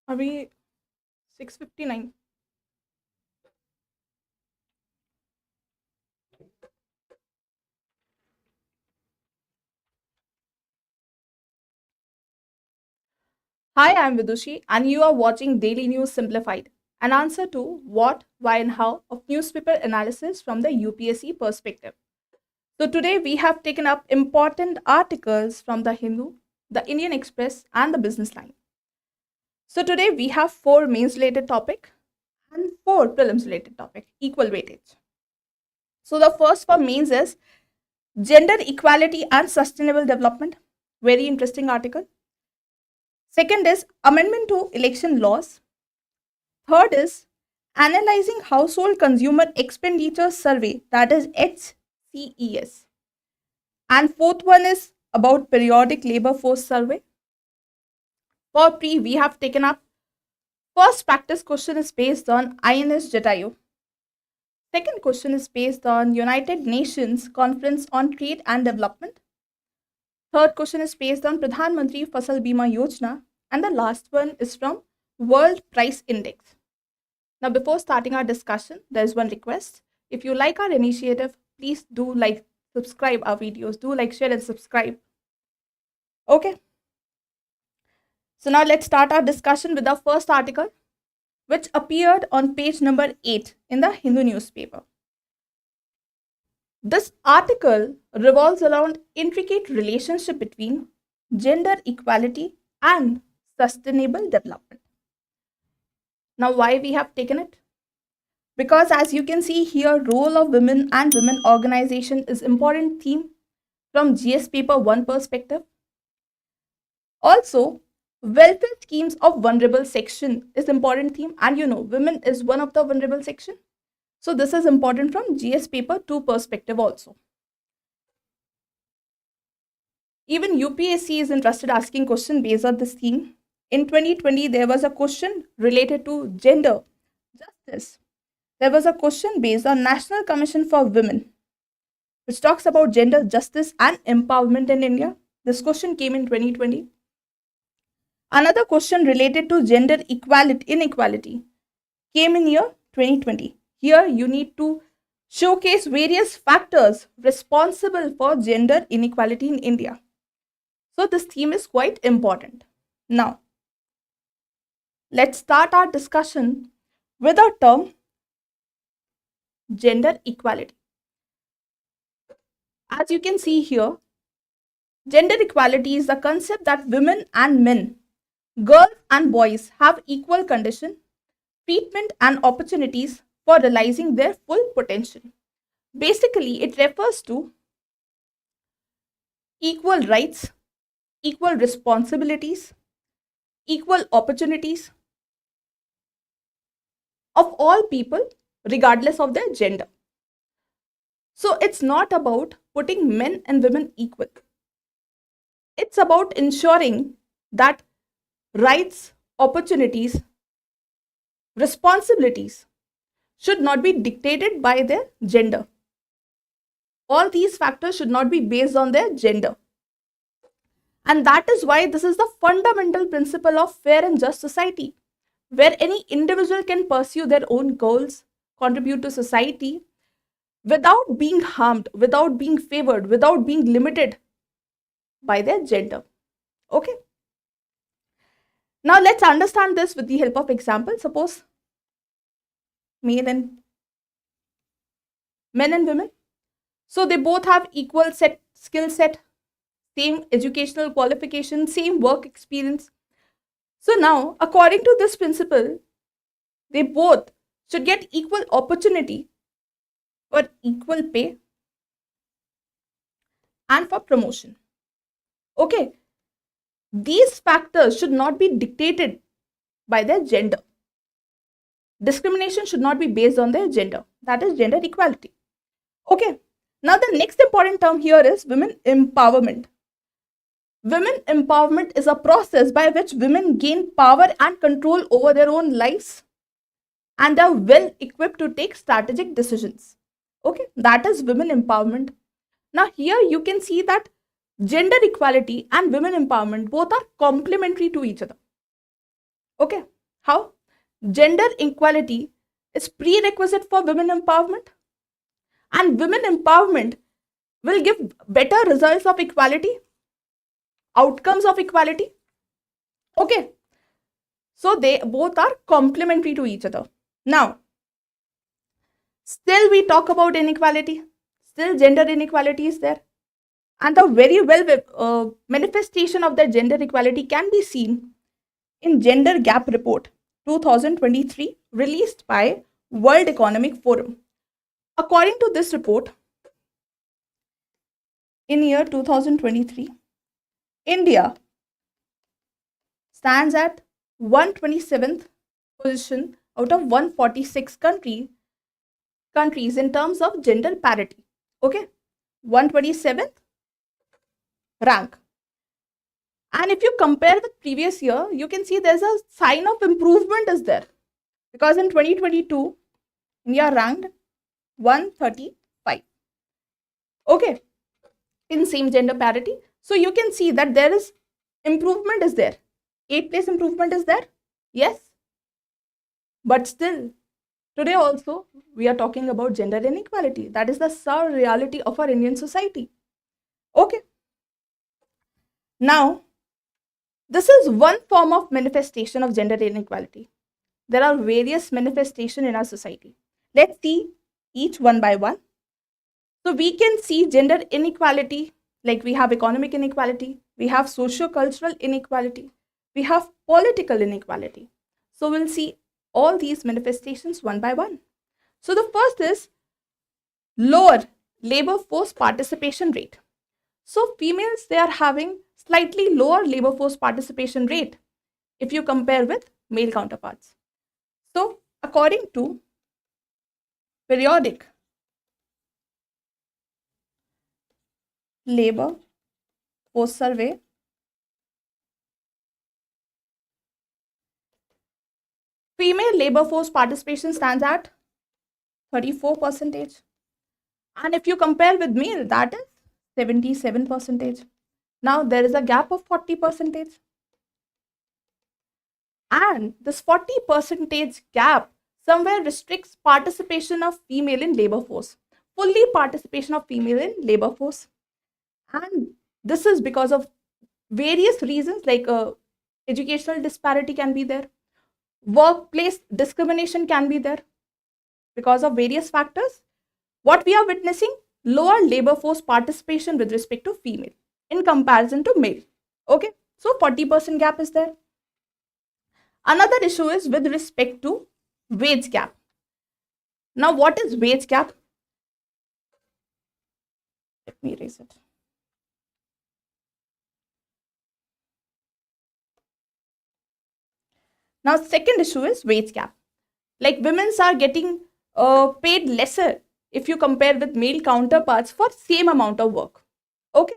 Are we 6:59? Hi, I'm Vidushi, and you are watching Daily News Simplified, an answer to what, why, and how of newspaper analysis from the UPSC perspective. So, today we have taken up important articles from the Hindu, the Indian Express, and the Business Line. So, today we have 4 mains related topic and 4 prelims related topic, equal weightage. So, the first for mains is gender equality and sustainable development. Very interesting article. Second is amendment to election laws. Third is analyzing household consumer expenditure survey, that is HCES. And fourth one is about periodic labor force survey. For pre, we have taken up first practice question is based on INS Jatayu. Second question is based on United Nations Conference on Trade and Development. Third question is based on Pradhan Mantri Fasal Bima Yojana. And the last one is from World Price Index. Now, before starting our discussion, there is one request. If you like our initiative, please do like, subscribe our videos. Do like, share, and subscribe. Okay. So now let's start our discussion with the first article, which appeared on page number 8 in the Hindu newspaper. This article revolves around intricate relationship between gender equality and sustainable development. Now, why we have taken it? Because as you can see here, role of women and women organization is important theme from GS paper 1 perspective. Also, welfare schemes of vulnerable section is important theme, and you know, women is one of the vulnerable section. So this is important from GS paper 2 perspective also. Even UPSC is interested asking question based on this theme. In 2020, there was a question related to gender justice. There was a question based on National Commission for Women, which talks about gender justice and empowerment in India. This question came in 2020. Another question related to gender inequality came in year 2020. Here you need to showcase various factors responsible for gender inequality in India. So this theme is quite important. Now, let's start our discussion with a term gender equality. As you can see here, gender equality is the concept that women and men, girls and boys have equal condition, treatment and opportunities for realizing their full potential. Basically, it refers to equal rights, equal responsibilities, equal opportunities of all people regardless of their gender. So it's not about putting men and women equal. It's about ensuring that rights, opportunities, responsibilities should not be dictated by their gender. All these factors should not be based on their gender. And that is why this is the fundamental principle of fair and just society, where any individual can pursue their own goals, contribute to society without being harmed, without being favored, without being limited by their gender. Okay. Now let's understand this with the help of example. Suppose men and women. So they both have equal skill set, same educational qualification, same work experience. So now, according to this principle, they both should get equal opportunity for equal pay and for promotion. Okay. These factors should not be dictated by their gender. Discrimination should not be based on their gender. That is gender equality. Okay. Now the next important term here is women empowerment. Women empowerment is a process by which women gain power and control over their own lives and are well equipped to take strategic decisions. Okay, that is women empowerment. Now here you can see that gender equality and women empowerment both are complementary to each other. Okay, How? Gender equality is prerequisite for women empowerment, and women empowerment will give better results of equality, outcomes of equality. Okay, so they both are complementary to each other. Now, still we talk about inequality, still gender inequality is there, and the very manifestation of that gender equality can be seen in Gender Gap Report 2023 released by World Economic Forum. According to this report, in year 2023, India stands at 127th position out of 146 countries in terms of gender parity. Okay, 127th rank. And if you compare with previous year, you can see there's a sign of improvement is there, because in 2022 India ranked 135. Okay, in same gender parity. So you can see that there is improvement is there. 8 place improvement is there. Yes. But still, today also we are talking about gender inequality. That is the sour reality of our Indian society. Okay. Now, this is one form of manifestation of gender inequality. There are various manifestations in our society. Let's see each one by one. So we can see gender inequality, like we have economic inequality, we have socio-cultural inequality, we have political inequality. So we'll see all these manifestations one by one. So the first is lower labor force participation rate. So females, they are having slightly lower labor force participation rate if you compare with male counterparts. So according to periodic labor force survey, female labor force participation stands at 34%. And if you compare with male, that is 77%. Now there is a gap of 40%. And this 40% gap somewhere restricts participation of female in labor force, fully participation of female in labor force. And this is because of various reasons, like educational disparity can be there, workplace discrimination can be there, because of various factors. What we are witnessing, lower labor force participation with respect to female in comparison to male. Okay, so 40% gap is there. Another issue is with respect to wage gap. Now, what is wage gap? Let me erase it. Now, second issue is wage gap. Like women are getting paid lesser if you compare with male counterparts for same amount of work. Okay,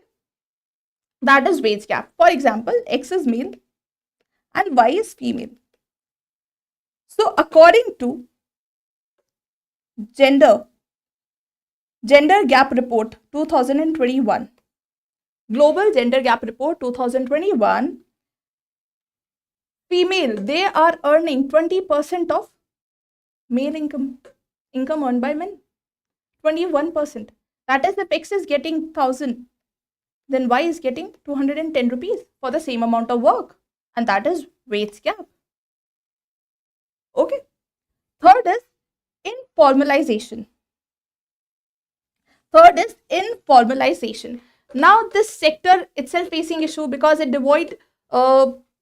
that is wage gap. For example, X is male and Y is female. So according to Gender Gap Report 2021, Global Gender Gap Report 2021, female, they are earning 20% of male income earned by men, 21%. That is, if X is getting 1,000, then Y is getting 210 rupees for the same amount of work, and that is wage gap. Okay. Third is informalization. Now this sector itself facing issue because it devoid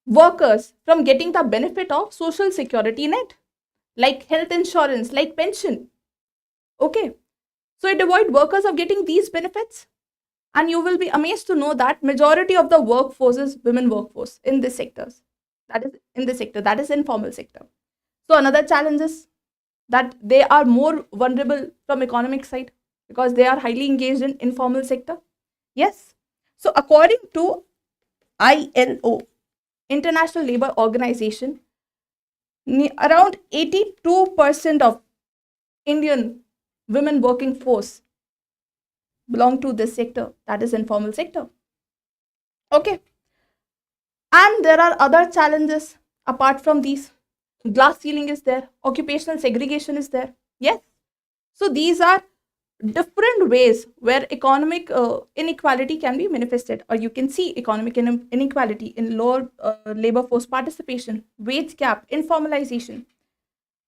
workers from getting the benefit of social security net, like health insurance, like pension. Okay, so it devoid workers of getting these benefits, and you will be amazed to know that majority of the workforce is women workforce in this sectors. That is informal sector. So another challenge is that they are more vulnerable from economic side because they are highly engaged in informal sector. Yes. So according to ILO, International Labour Organization, around 82% of Indian women working force belong to this sector, that is informal sector. Okay. And there are other challenges apart from these. glass ceiling is there, occupational segregation is there. Yes. So these are different ways where economic inequality can be manifested, or you can see economic inequality in lower labor force participation, wage gap, informalization.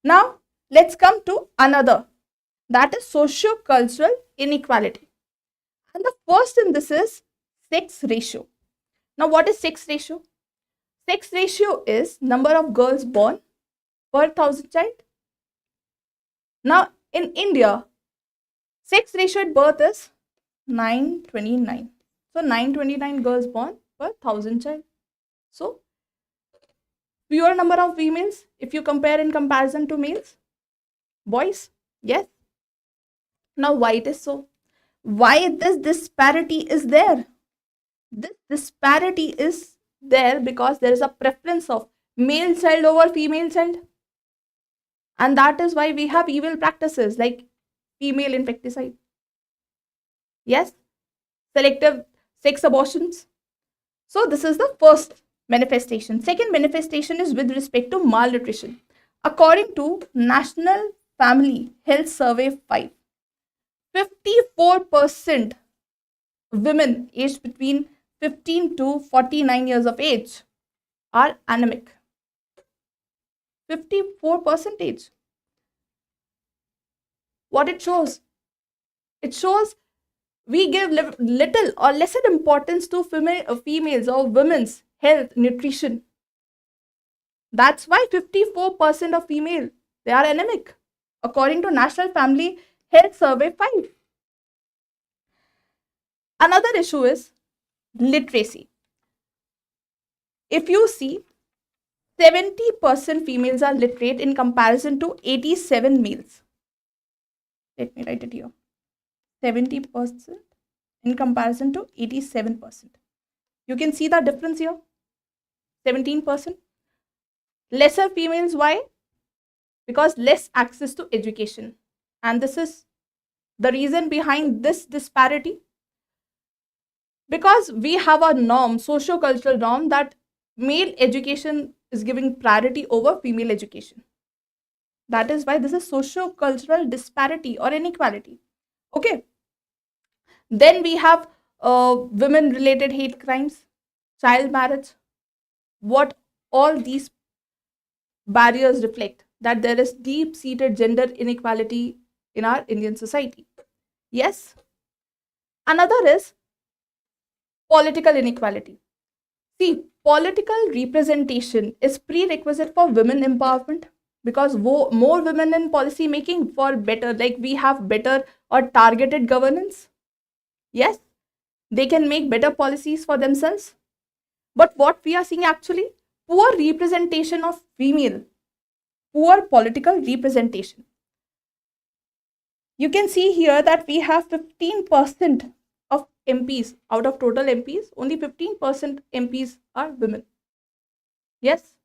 Now, let's come to another, that is socio-cultural inequality. And the first in this is sex ratio. Now, what is sex ratio? Sex ratio is number of girls born per 1,000 child. Now, in India, sex ratio at birth is 929. So, 929 girls born per 1,000 child. So, fewer number of females if you compare in comparison to males. Boys, yes. Now, why it is so? Why this disparity is there? This disparity is there because there is a preference of male child over female child. And that is why we have evil practices like female infanticide. Yes, selective sex abortions. So this is the first manifestation. Second manifestation is with respect to malnutrition. According to National Family Health Survey 5, 54% women aged between 15 to 49 years of age are anemic. 54%. What it shows? It shows we give little or lesser importance to females or women's health, nutrition. That's why 54% of female, they are anemic, according to National Family Health Survey 5. Another issue is literacy. If you see, 70% females are literate in comparison to 87 males. Let me write it here. 70% in comparison to 87%. You can see the difference here. 17%. Lesser females, why? Because less access to education. And this is the reason behind this disparity. Because we have a norm, socio-cultural norm, that male education is giving priority over female education. That is why this is socio-cultural disparity or inequality. Okay. Then we have women-related hate crimes, child marriage. What all these barriers reflect? That there is deep-seated gender inequality in our Indian society. Yes. Another is political inequality. See, political representation is prerequisite for women empowerment, because more women in policy making for better, like we have better or targeted governance. Yes, they can make better policies for themselves. But what we are seeing actually, poor representation of female, poor political representation. You can see here that we have 15% of MPs, out of total MPs, only 15% MPs are women. Yes.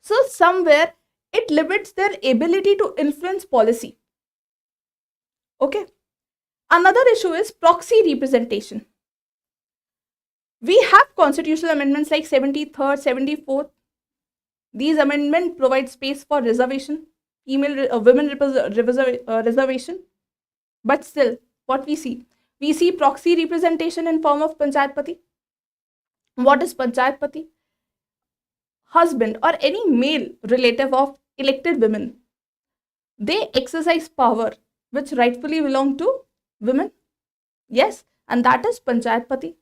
So somewhere it limits their ability to influence policy. Okay. Another issue is proxy representation. We have constitutional amendments like 73rd, 74th. These amendments provide space for reservation, women reservation. But still, what we see? We see proxy representation in form of Panchayat Pati. What is Panchayat Pati? Husband or any male relative of elected women. They exercise power which rightfully belong to women. Yes, and that is Panchayat Pati.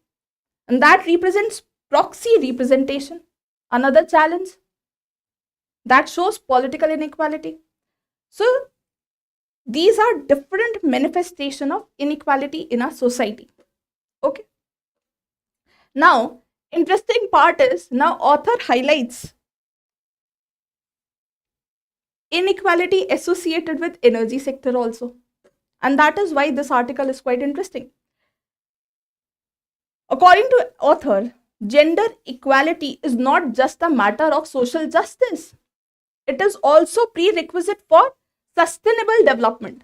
And that represents proxy representation. Another challenge that shows political inequality. So these are different manifestations of inequality in our society. Okay. Now, interesting part is, now author highlights inequality associated with energy sector also. And that is why this article is quite interesting. According to author, gender equality is not just a matter of social justice. It is also prerequisite for sustainable development,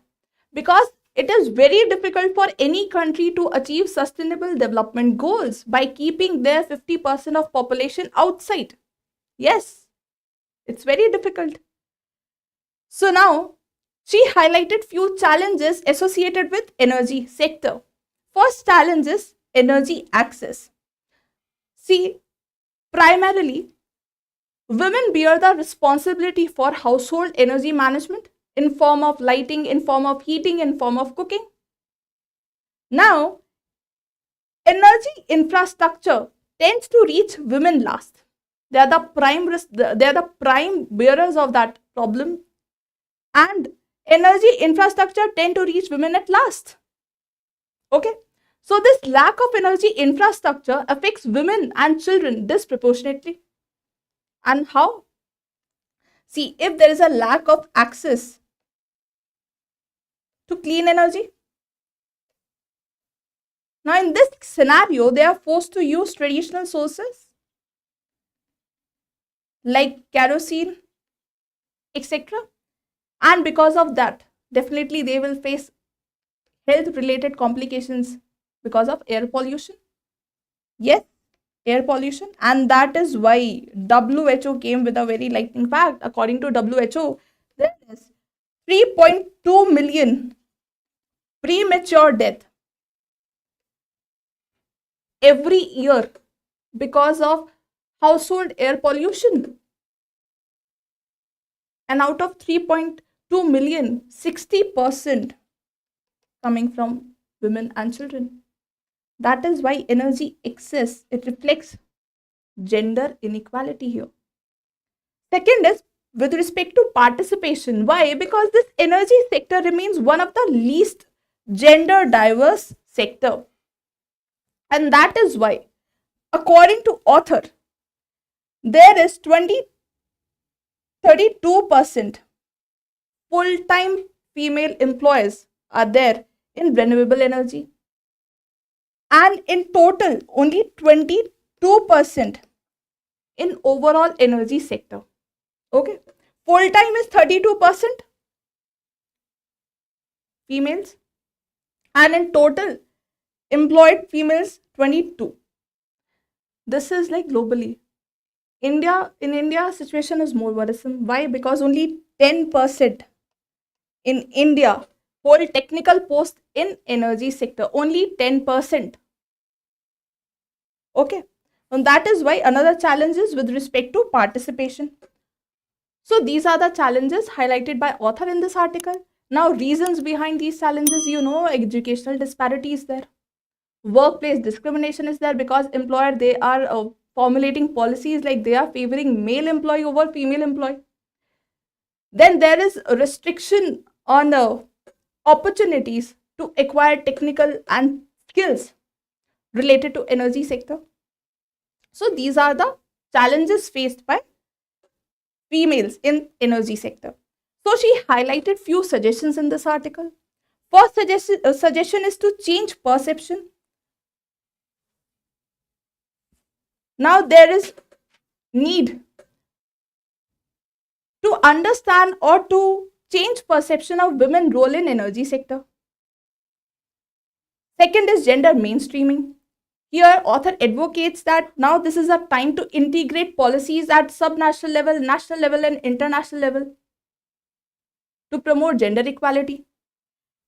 because it is very difficult for any country to achieve sustainable development goals by keeping their 50% of population outside. Yes, It's very difficult. So now, she highlighted few challenges associated with energy sector. First challenge is energy access. See, primarily, women bear the responsibility for household energy management in form of lighting, in form of heating, in form of cooking. Now, energy infrastructure tends to reach women last. They are the prime bearers of that problem, and energy infrastructure tend to reach women at last. Okay, so this lack of energy infrastructure affects women and children disproportionately. And how? See, if there is a lack of access to clean energy, now in this scenario, they are forced to use traditional sources like kerosene, etc. And because of that, definitely they will face health related complications because of air pollution. Yes, air pollution. And that is why WHO came with a very lightning fact. According to WHO, there is 3.2 million premature death every year because of household air pollution. And out of 3.2 million, 60% coming from women and children. That is why energy excess, it reflects gender inequality here. Second is with respect to participation. Why? Because this energy sector remains one of the least gender diverse sector. And that is why, according to author, there is 32% full-time female employees are there in renewable energy. And in total, only 22% in overall energy sector. Okay, full time is 32% females, and in total employed females 22. This is like globally. In India, situation is more worrisome. Why? Because only 10% in India hold technical post in energy sector. Only 10%. Okay, and that is why another challenge is with respect to participation. So these are the challenges highlighted by author in this article. Now, reasons behind these challenges, educational disparity is there. Workplace discrimination is there because employer, they are formulating policies like they are favoring male employee over female employee. Then there is a restriction on opportunities to acquire technical and skills related to energy sector. So these are the challenges faced by females in energy sector. So she highlighted few suggestions in this article. First suggestion is to change perception. Now there is need to understand or to change perception of women role in energy sector. Second is gender mainstreaming. Here author advocates that now this is a time to integrate policies at subnational level, national level and international level to promote gender equality.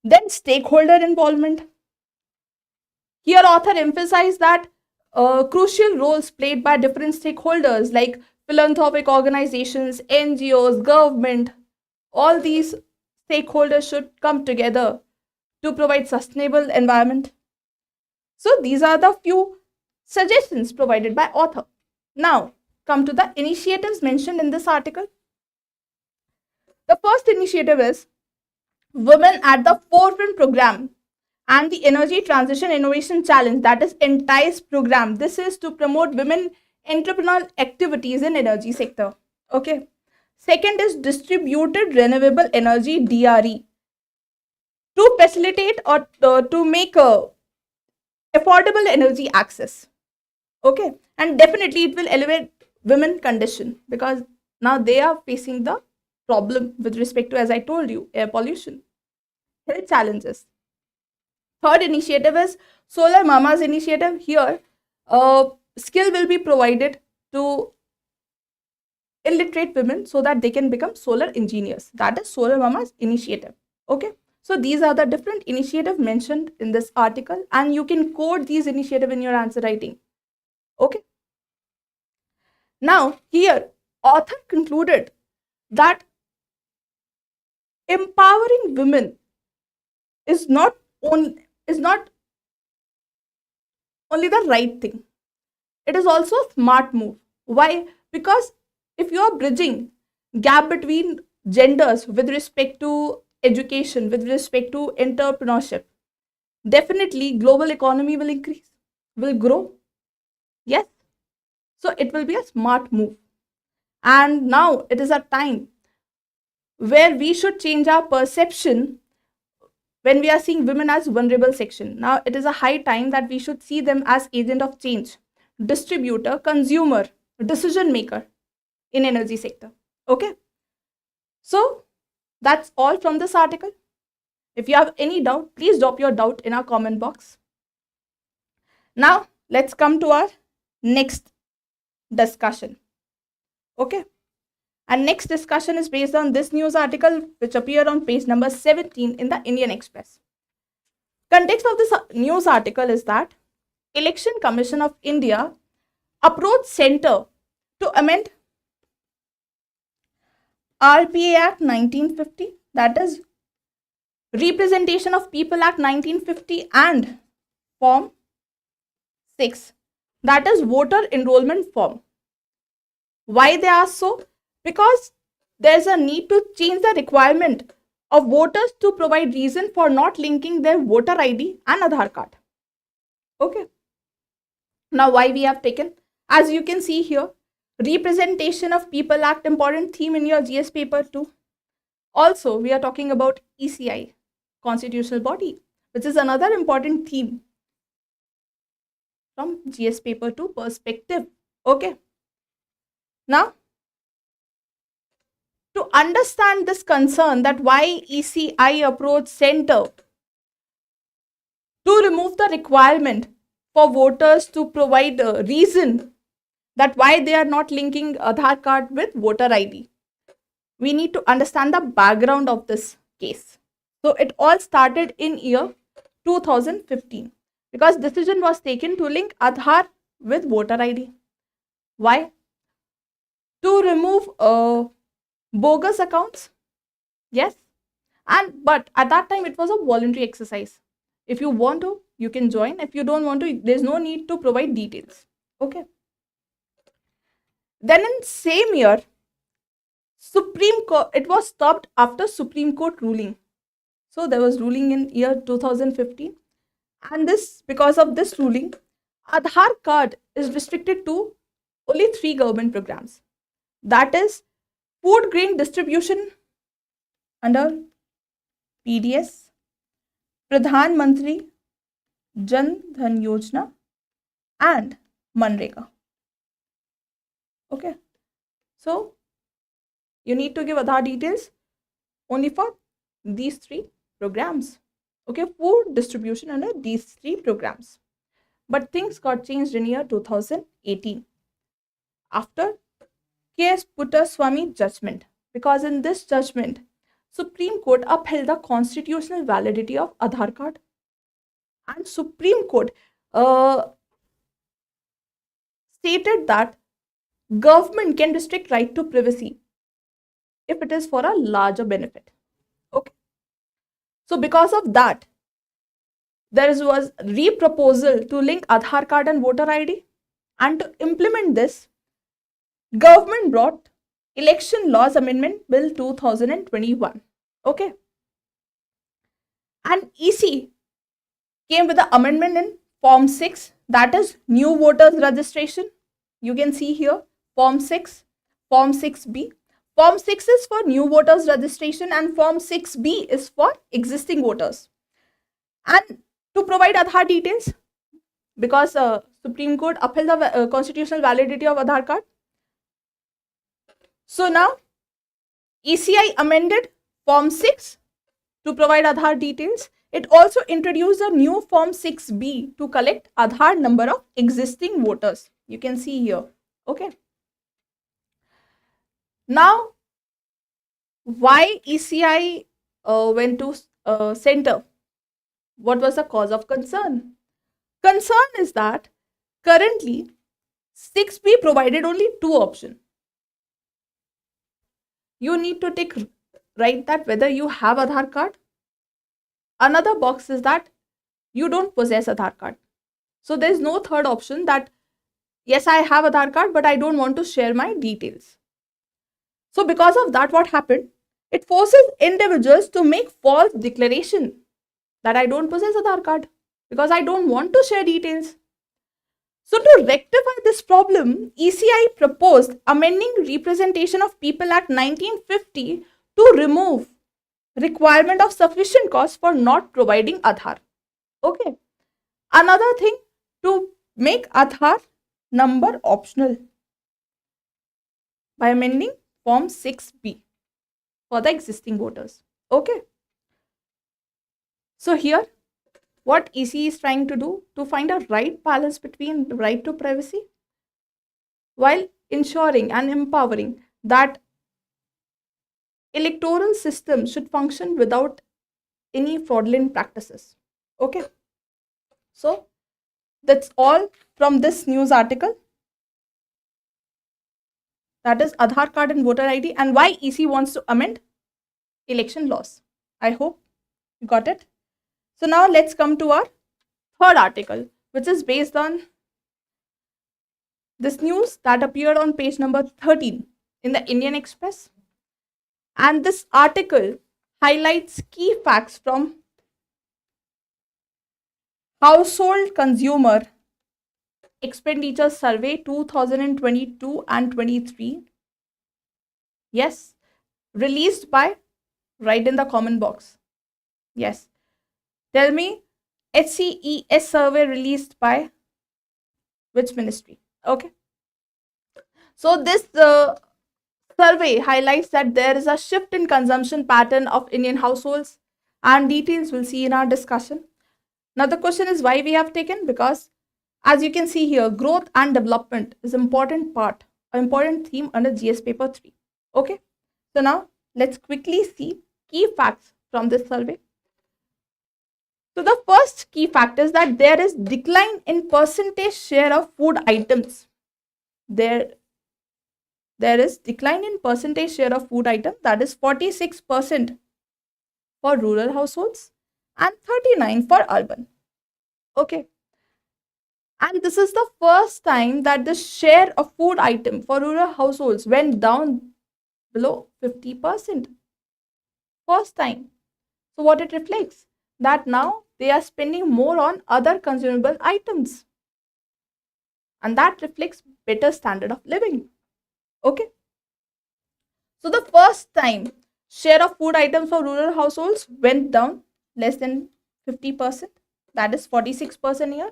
Then stakeholder involvement. Here author emphasized that crucial roles played by different stakeholders like philanthropic organizations, NGOs, government, all these stakeholders should come together to provide sustainable environment. So these are the few suggestions provided by author. Now come to the initiatives mentioned in this article. The first initiative is Women at the Forefront program and the Energy Transition Innovation Challenge, that is ENTICE program. This is to promote women entrepreneurial activities in energy sector. Okay. Second is Distributed Renewable Energy DRE to facilitate or to make affordable energy access. Okay. And definitely it will elevate women condition because now they are facing the problem with respect to, as I told you, air pollution, health challenges. Third initiative is Solar Mamas initiative. Here, skill will be provided to illiterate women so that they can become solar engineers. That is Solar Mama's initiative. Okay. So these are the different initiatives mentioned in this article, and you can code these initiatives in your answer writing. Okay. Now here, author concluded that empowering women is not only the right thing. It is also a smart move. Why? Because if you are bridging gap between genders with respect to education, with respect to entrepreneurship, definitely global economy will increase, will grow. Yes. So it will be a smart move. And now it is a time where we should change our perception when we are seeing women as vulnerable section. Now it is a high time that we should see them as agent of change, distributor, consumer, decision maker in energy sector. Okay. So that's all from this article. If you have any doubt, please drop your doubt in our comment box. Now let's come to our next discussion. Okay. And next discussion is based on this news article which appeared on page number 17 in the Indian Express. Context of this news article is that Election Commission of India approached Centre to amend RPA Act 1950, that is Representation of People Act 1950, and Form 6, that is Voter Enrollment Form. Why they are so? Because there is a need to change the requirement of voters to provide reason for not linking their voter ID and Aadhaar card. Okay. Now why we have taken? As you can see here, Representation of People Act, important theme in your GS paper 2. Also, we are talking about ECI, constitutional body, which is another important theme from GS paper 2 perspective. Okay. Now, to understand this concern that why ECI approached Centre to remove the requirement for voters to provide a reason that why they are not linking Aadhaar card with voter ID, we need to understand the background of this case. So it all started in year 2015 because decision was taken to link Aadhaar with voter ID. Why? To remove bogus accounts. Yes. But at that time it was a voluntary exercise. If you want to, you can join. If you don't want to, there's no need to provide details. Okay. Then in same year, Supreme Court, it was stopped after Supreme Court ruling. So there was ruling in year 2015, and this, because of this ruling, Aadhaar card is restricted to only 3 government programs. That is food grain distribution under PDS, Pradhan Mantri Jan Dhan Yojana, and Manrega. Okay. So you need to give Aadhaar details only for these 3 programs. Okay, food distribution under these 3 programs. But things got changed in year 2018 after K.S. Puttaswamy judgment, because in this judgment, Supreme Court upheld the constitutional validity of Aadhaar card, and Supreme Court stated that government can restrict right to privacy if it is for a larger benefit. Okay. So because of that, there was re-proposal to link Aadhaar card and voter ID, and to implement this, government brought Election Laws Amendment Bill 2021. Okay. And EC came with the amendment in Form 6, that is new voters registration. You can see here Form 6, Form 6B. Form 6 is for new voters registration and Form 6B is for existing voters. And to provide Aadhaar details, because Supreme Court upheld the constitutional validity of Aadhaar card. So now ECI amended Form 6 to provide Aadhaar details. It also introduced a new Form 6B to collect Aadhaar number of existing voters. You can see here. Okay. Now, why ECI went to center? What was the cause of concern? Concern is that currently 6B provided only two options. You need to write that whether you have Aadhaar card. Another box is that you don't possess Aadhaar card. So there is no third option that yes, I have Aadhaar card, but I don't want to share my details. So because of that, what happened? It forces individuals to make false declaration that I don't possess Aadhaar card because I don't want to share details. So to rectify this problem, ECI proposed amending Representation of People Act 1950 to remove requirement of sufficient cost for not providing Aadhaar. Okay. Another thing, to make Aadhaar number optional by amending Form 6B for the existing voters. Okay. So here, what EC is trying to do to find a right balance between the right to privacy while ensuring and empowering that electoral system should function without any fraudulent practices. Okay. So that's all from this news article. That is Aadhaar card and voter ID and why EC wants to amend election laws. I hope you got it. So now let's come to our third article, which is based on this news that appeared on page number 13 in the Indian Express. And this article highlights key facts from Household Consumer Expenditure Survey 2022 and 23. Yes, released by, write in the comment box. Yes. Tell me, HCES survey released by which ministry? Okay. So this survey highlights that there is a shift in consumption pattern of Indian households, and details we'll see in our discussion. Now the question is why we have taken, because as you can see here, growth and development is important part, an important theme under GS paper 3. Okay. So now let's quickly see key facts from this survey. So the first key fact is that there is decline in percentage share of food items. There is decline in percentage share of food items, that is 46% for rural households and 39% for urban. Okay. And this is the first time that the share of food item for rural households went down below 50%. First time. So what it reflects? That now they are spending more on other consumable items. And that reflects better standard of living. Okay. So the first time share of food items for rural households went down less than 50%. That is 46% here.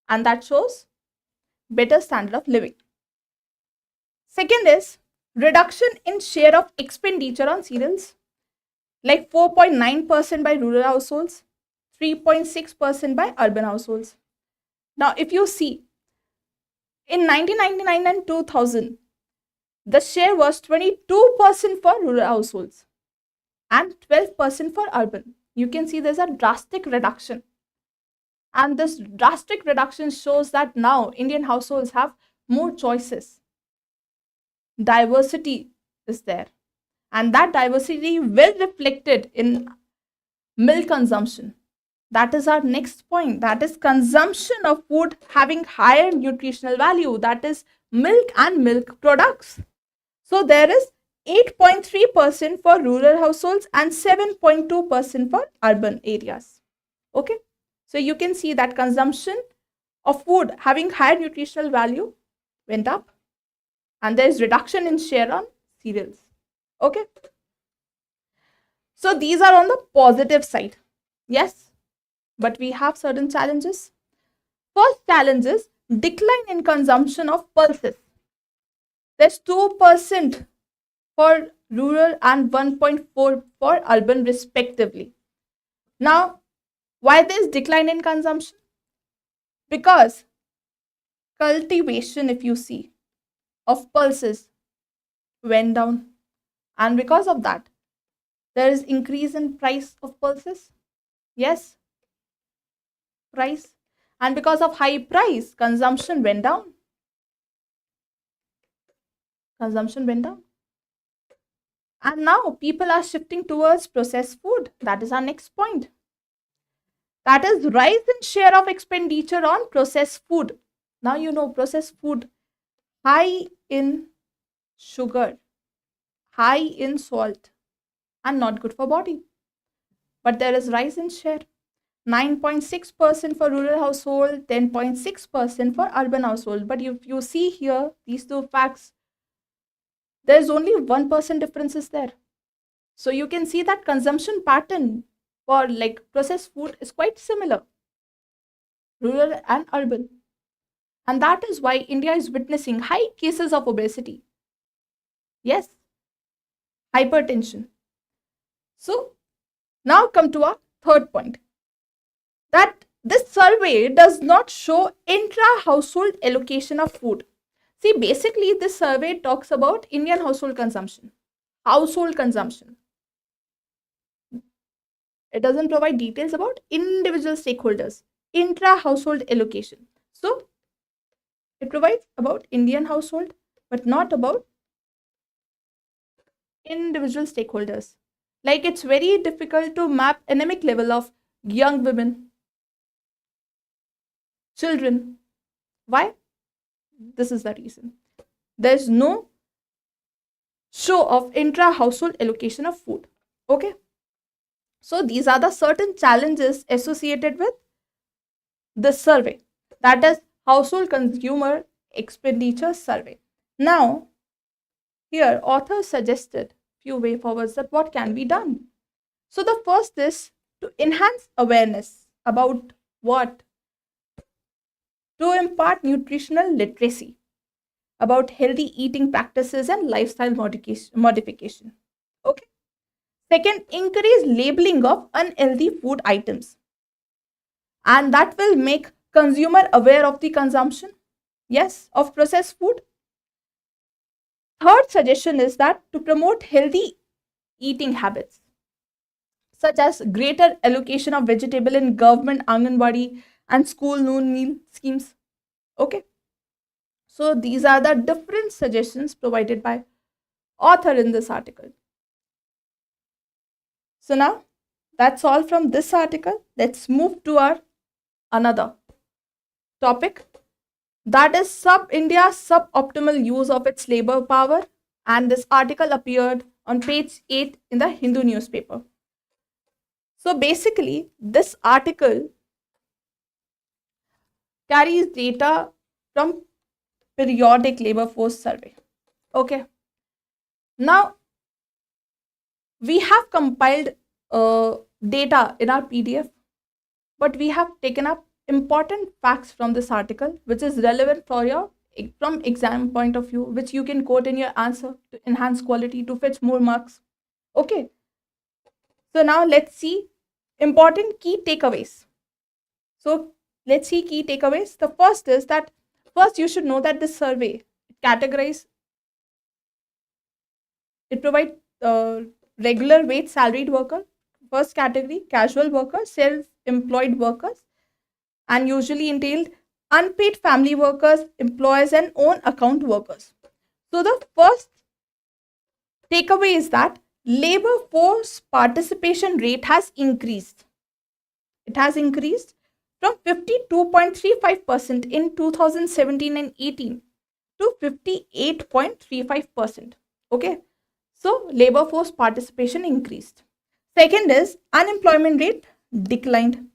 And that shows better standard of living. Second is reduction in share of expenditure on cereals, like 4.9% by rural households, 3.6% by urban households. Now, if you see, in 1999 and 2000, the share was 22% for rural households and 12% for urban. You can see there's a drastic reduction. And this drastic reduction shows that now Indian households have more choices. Diversity is there. And that diversity will reflected in milk consumption. That is our next point. That is consumption of food having higher nutritional value. That is milk and milk products. So there is 8.3% for rural households and 7.2% for urban areas. Okay. So you can see that consumption of food having higher nutritional value went up. And there is reduction in share on cereals. Okay. So these are on the positive side. Yes. But we have certain challenges. First challenge is decline in consumption of pulses. There's 2% for rural and 1.4% for urban respectively. Now, why this decline in consumption? Because cultivation, if you see, of pulses went down. And because of that, there is increase in price of pulses. Yes, price. And because of high price, consumption went down. Consumption went down. And now people are shifting towards processed food. That is our next point. That is rise in share of expenditure on processed food. Now you know processed food high in sugar, high in salt, and not good for body. But there is rise in share. 9.6% for rural household, 10.6% for urban household. But if you see here, these two facts, there is only 1% difference is there. So you can see that consumption pattern for like processed food is quite similar, rural and urban. And that is why India is witnessing high cases of obesity. Yes, hypertension. So now come to our third point, that this survey does not show intra-household allocation of food. See, basically this survey talks about Indian household consumption. Household consumption. It doesn't provide details about individual stakeholders, intra-household allocation. So it provides about Indian household, but not about individual stakeholders. Like it's very difficult to map anemic level of young women, children. Why? This is the reason. There's no show of intra-household allocation of food. Okay. So these are the certain challenges associated with this survey. That is household consumer expenditure survey. Now, here authors suggested few way forwards that what can be done. So the first is to enhance awareness about what? To impart nutritional literacy about healthy eating practices and lifestyle modification. Okay. Second, increase labeling of unhealthy food items. And that will make consumer aware of the consumption, yes, of processed food. Third suggestion is that to promote healthy eating habits, such as greater allocation of vegetable in government Anganwadi and school noon meal schemes. Okay. So these are the different suggestions provided by author in this article. So now that's all from this article. Let's move to our another topic, that is India's suboptimal use of its labor power, and this article appeared on page 8 in the Hindu newspaper. So basically this article carries data from periodic labor force survey. Okay. Now we have compiled data in our PDF, but we have taken up important facts from this article which is relevant for your from exam point of view, which you can quote in your answer to enhance quality, to fetch more marks. Okay. So now let's see important key takeaways. So let's see key takeaways. The first is that first you should know that this survey categorize, it provides regular wage salaried worker, first category casual workers, self-employed workers, and usually entailed unpaid family workers, employers, and own account workers. So the first takeaway is that labor force participation rate has increased. It has increased from 52.35% in 2017 and 18 to 58.35%. Okay. So labor force participation increased. Second is unemployment rate declined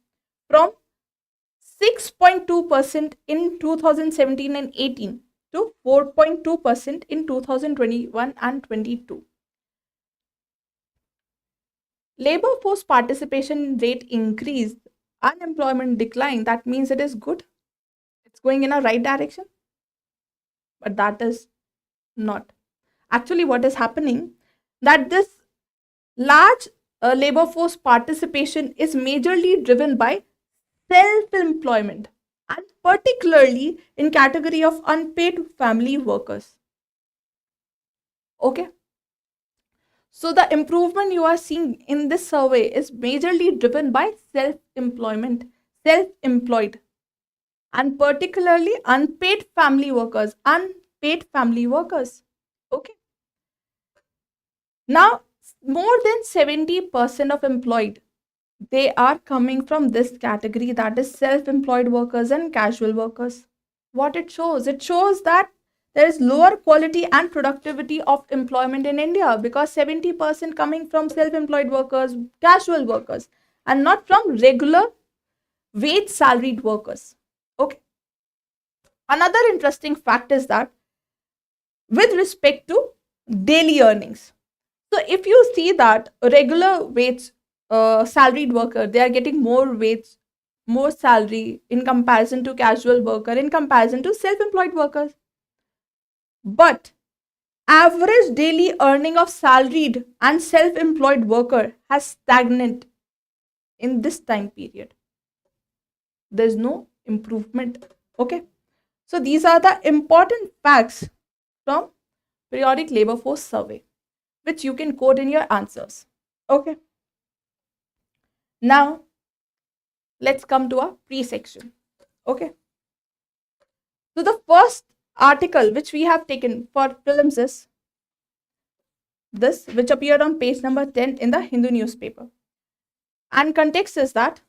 from 6.2% in 2017 and 18 to 4.2% in 2021 and 22. Labor force participation rate increased, unemployment decline. That means it is good. It's going in a right direction. But that is not. Actually, what is happening, that this large labor force participation is majorly driven by self-employment, and particularly in category of unpaid family workers. Okay. So the improvement you are seeing in this survey is majorly driven by self-employed, and particularly unpaid family workers. Okay. Now, more than 70% of employed, they are coming from this category, that is self-employed workers and casual workers. What it shows? It shows that there is lower quality and productivity of employment in India, because 70% coming from self-employed workers, casual workers, and not from regular wage salaried workers. Okay. Another interesting fact is that with respect to daily earnings. So if you see that a regular wage salaried worker, they are getting more wage, more salary in comparison to casual worker, in comparison to self-employed workers. But average daily earning of salaried and self-employed worker has stagnant in this time period. There's no improvement. Okay. So these are the important facts from periodic labor force survey, which you can quote in your answers. Okay. Now, let's come to our pre-section. Okay. So the first article which we have taken for prelims is this, which appeared on page number 10 in the Hindu newspaper. And context is that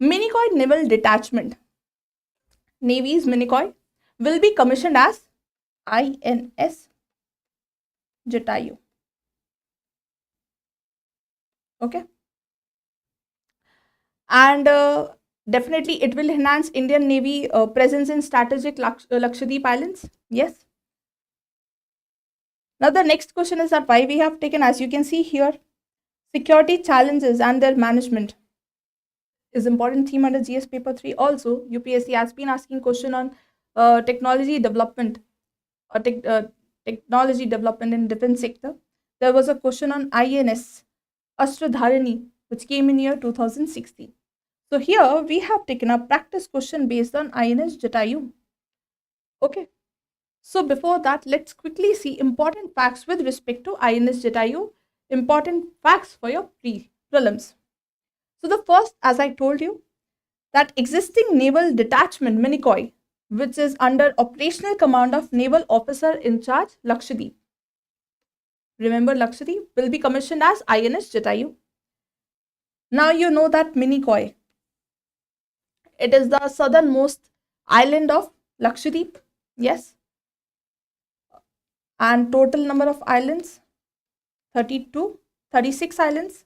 Minicoy Naval Detachment, Navy's Minicoy, will be commissioned as INS Jatayu. Okay. And definitely it will enhance Indian Navy presence in strategic Lakshadweep Islands. Yes. Now the next question is that why we have taken, as you can see here, security challenges and their management is important theme under GS paper 3. Also, UPSC has been asking question on technology development or technology development in defense sector. There was a question on INS Astradharani, which came in year 2016. So here we have taken a practice question based on INS Jatayu. Okay. So before that, let's quickly see important facts with respect to INS Jatayu. Important facts for your prelims. So the first, as I told you, that existing naval detachment Minicoy, which is under operational command of Naval Officer in Charge Lakshadweep. Remember, Lakshadweep will be commissioned as INS Jatayu. Now you know that Minicoy, it is the southernmost island of Lakshadweep. Yes. And total number of islands, 36 islands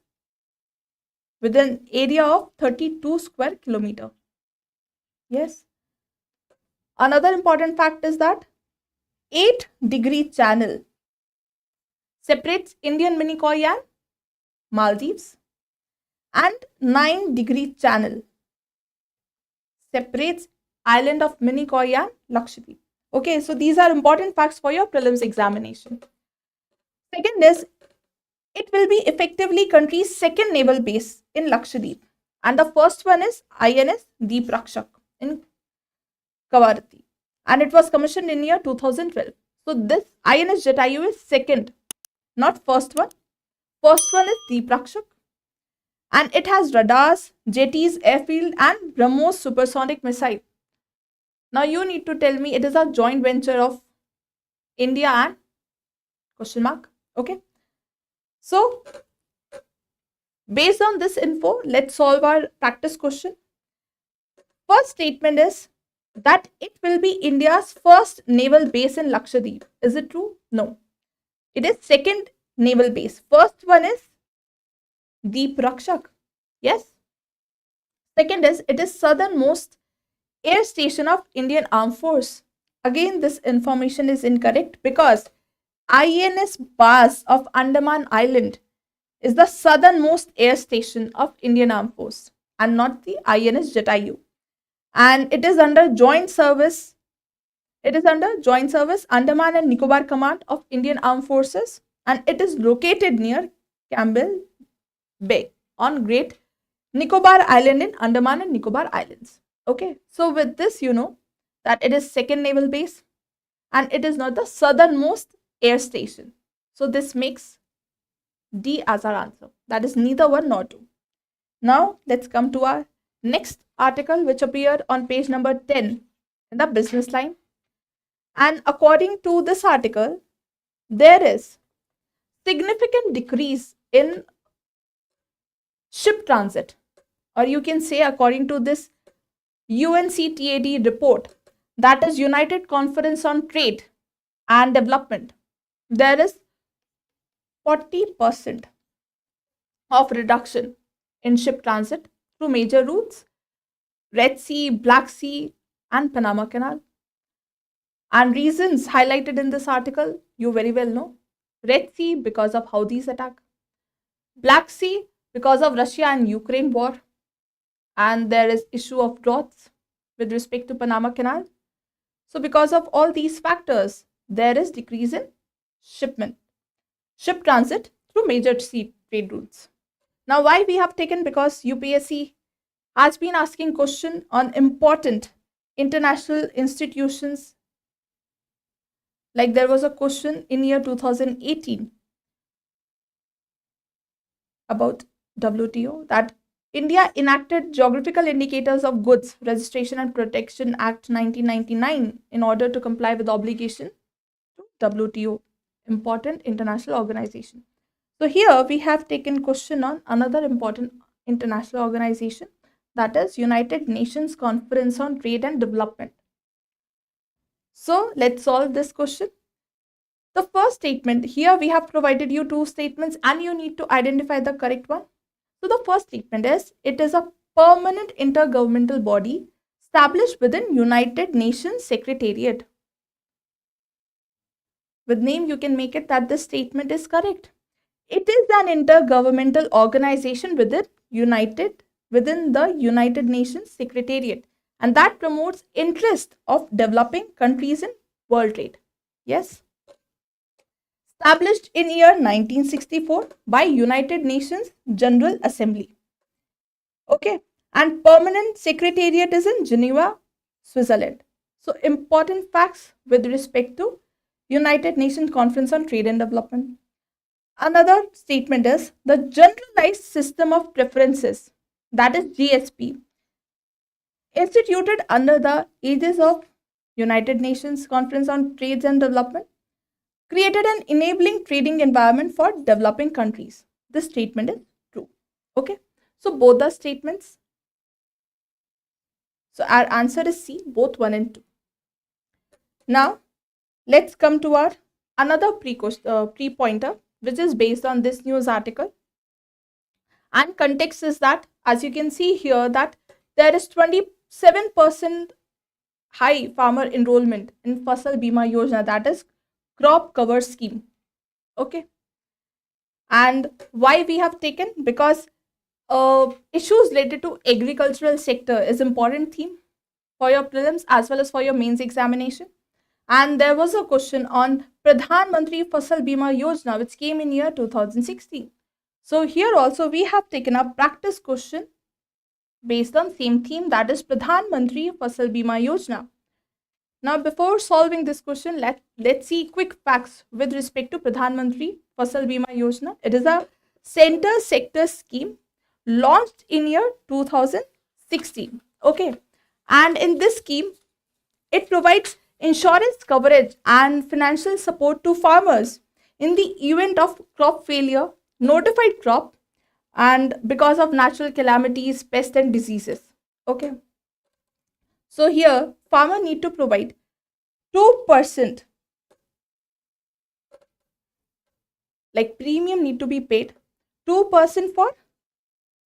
with an area of 32 square kilometer. Yes. Another important fact is that 8-degree channel separates Indian Minicoy and Maldives, and 9-degree channel separates island of Minicoy and Lakshadweep. Okay, so these are important facts for your prelims examination. Second is, it will be effectively country's second naval base in Lakshadweep, and the first one is INS Deep Rakshak in Kavarati, and it was commissioned in year 2012. So this INS Jatayu is second, not first one. First one is Deep Rakshak, and it has radars, jetties, airfield, and BrahMos supersonic missile. Now you need to tell me it is a joint venture of India and question mark. Okay. So based on this info, let's solve our practice question. First statement is that it will be India's first naval base in Lakshadweep. Is it true? No. It is second naval base. First one is Deep Rakshak. Yes. Second is, it is southernmost air station of Indian Armed Force. Again, this information is incorrect because INS Bas of Andaman Island is the southernmost air station of Indian Armed Force. and not the INS Jatayu. And it is under joint service. It is under Joint Service Andaman and Nicobar Command of Indian Armed Forces, and it is located near Campbell Bay on Great Nicobar Island in Andaman and Nicobar Islands. Okay, so with this, you know that it is second naval base and it is not the southernmost air station. So this makes D as our answer. That is neither one nor two. Now let's come to our next article, which appeared on page number 10 in the business line. And according to this article, there is significant decrease in ship transit, or you can say according to this UNCTAD report, that is United Conference on Trade and Development, there is 40% of reduction in ship transit through major routes, Red Sea, Black Sea, and Panama Canal. And reasons highlighted in this article, you very well know. Red Sea because of Houthis attack. Black Sea because of Russia and Ukraine war. And there is issue of droughts with respect to Panama Canal. So because of all these factors, there is decrease in ship transit through major sea trade routes. Now why we have taken, because UPSC has been asking question on important international institutions. Like there was a question in year 2018 about WTO, that India enacted Geographical Indicators of Goods Registration and Protection Act 1999 in order to comply with obligation to WTO, important international organization. So here we have taken question on another important international organization, that is United Nations Conference on Trade and Development. So let's solve this question. The first statement, here we have provided you two statements and you need to identify the correct one. So the first statement is, it is a permanent intergovernmental body established within United Nations Secretariat. With name you can make it that this statement is correct. It is an intergovernmental organization within the United Nations Secretariat, and that promotes interest of developing countries in world trade. Yes. Established in year 1964 by United Nations General Assembly. Okay, and permanent secretariat is in Geneva, Switzerland. So important facts with respect to United Nations Conference on Trade and Development. Another statement is the Generalized System of Preferences, that is GSP, instituted under the aegis of United Nations Conference on Trade and Development, created an enabling trading environment for developing countries. This statement is true. Okay, so both the statements. So our answer is C, both 1 and 2. Now let's come to our another pre-pointer, which is based on this news article. And context is that, as you can see here, that there is 27% high farmer enrollment in Fasal Bima Yojana, that is crop cover scheme. Okay, and why we have taken, because issues related to agricultural sector is important theme for your prelims as well as for your mains examination. And there was a question on Pradhan Mantri Fasal Bima Yojana, which came in year 2016. So here also we have taken a practice question based on same theme, that is Pradhan Mantri Fasal Bima Yojana. Now, before solving this question, let's see quick facts with respect to Pradhan Mantri Fasal Bima Yojana. It is a center sector scheme launched in year 2016. Okay, and in this scheme, it provides insurance coverage and financial support to farmers in the event of crop failure, notified crop, and because of natural calamities, pests and diseases. Okay, so here farmer need to provide 2%, like premium need to be paid 2% for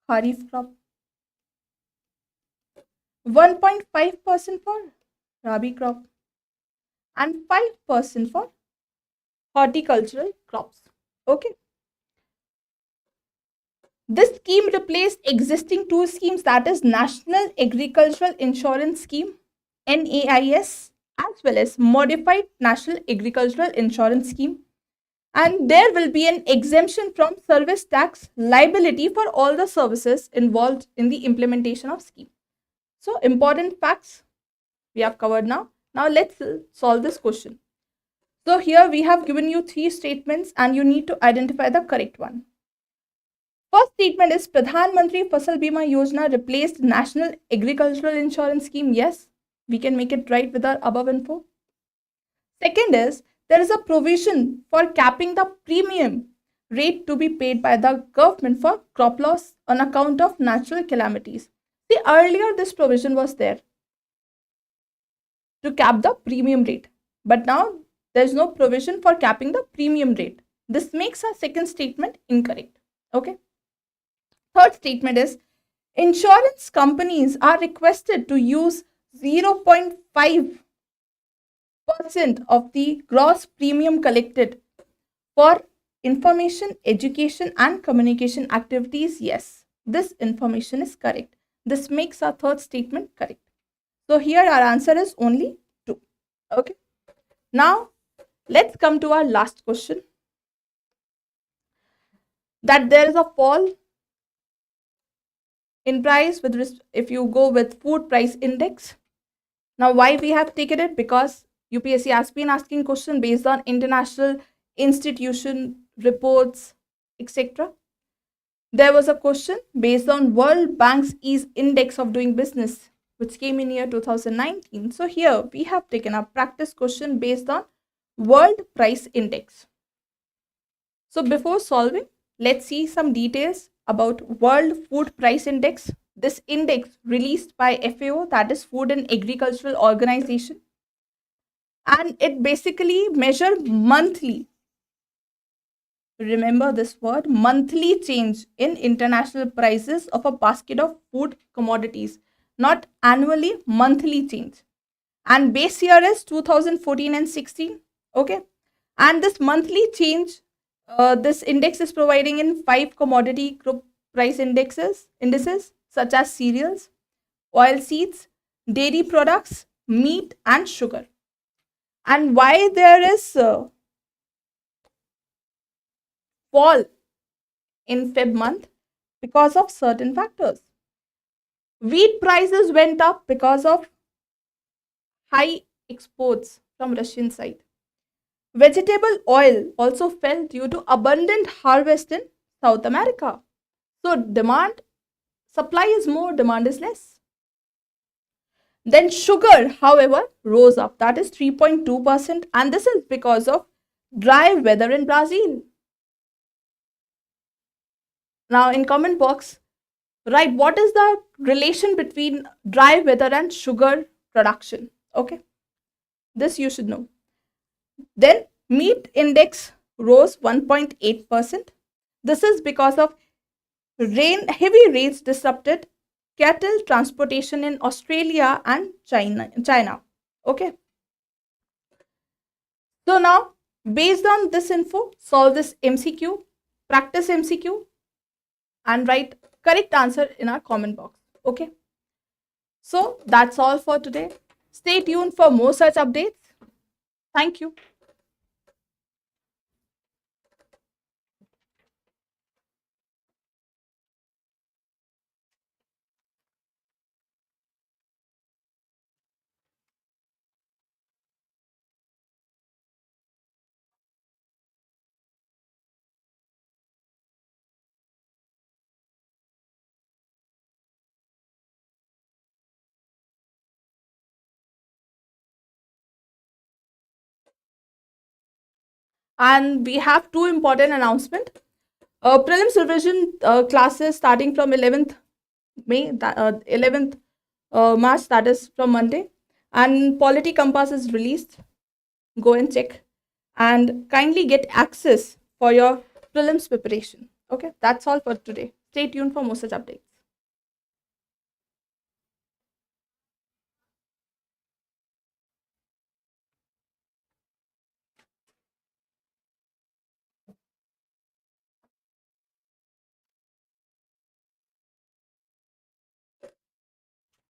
Kharif crop, 1.5% for Rabi crop, and 5% for horticultural crops. Okay. This scheme replaced existing two schemes, that is National Agricultural Insurance Scheme NAIS as well as Modified National Agricultural Insurance Scheme, and there will be an exemption from service tax liability for all the services involved in the implementation of scheme. So important facts we have covered now. Now let's solve this question. So here we have given you three statements and you need to identify the correct one. First statement is Pradhan Mantri Fasal Bima Yojana replaced National Agricultural Insurance Scheme. Yes, we can make it right with our above info. Second is there is a provision for capping the premium rate to be paid by the government for crop loss on account of natural calamities. See, earlier this provision was there to cap the premium rate, but now there is no provision for capping the premium rate. This makes our second statement incorrect. Okay. Third statement is insurance companies are requested to use 0.5% of the gross premium collected for information, education and communication activities. Yes, this information is correct. This makes our third statement correct. So here our answer is only 2. Okay. Now let's come to our last question. That there is a fall in price if you go with food price index. Now why we have taken it? Because UPSC has been asking question based on international institution reports, etc. There was a question based on World Bank's ease index of doing business, which came in year 2019. So here we have taken a practice question based on World Price Index. So before solving, let's see some details about World Food Price Index. This index released by FAO, that is Food and Agricultural Organization, and it basically measures monthly, remember this word, monthly change in international prices of a basket of food commodities, not annually, monthly change. And base year is 2014 and 16. Okay, and this monthly change, this index is providing in 5 commodity group price indices such as cereals, oilseeds, dairy products, meat and sugar. And why there is fall in Feb month? Because of certain factors. Wheat prices went up because of high exports from Russian side. Vegetable oil also fell due to abundant harvest in South America. So supply is more, demand is less. Then sugar, however, rose up, that is 3.2%, and this is because of dry weather in Brazil. Now in comment box, write what is the relation between dry weather and sugar production. Okay, this you should know. Then meat index rose 1.8%. This is because of heavy rains disrupted cattle transportation in Australia and China. Okay. So now, based on this info, solve this MCQ, practice MCQ, and write correct answer in our comment box. Okay. So that's all for today. Stay tuned for more such updates. Thank you. And we have two important announcements. Prelims revision classes starting from 11th May, 11th March, that is from Monday. And Polity Compass is released. Go and check and kindly get access for your prelims preparation. Okay, that's all for today. Stay tuned for more such updates.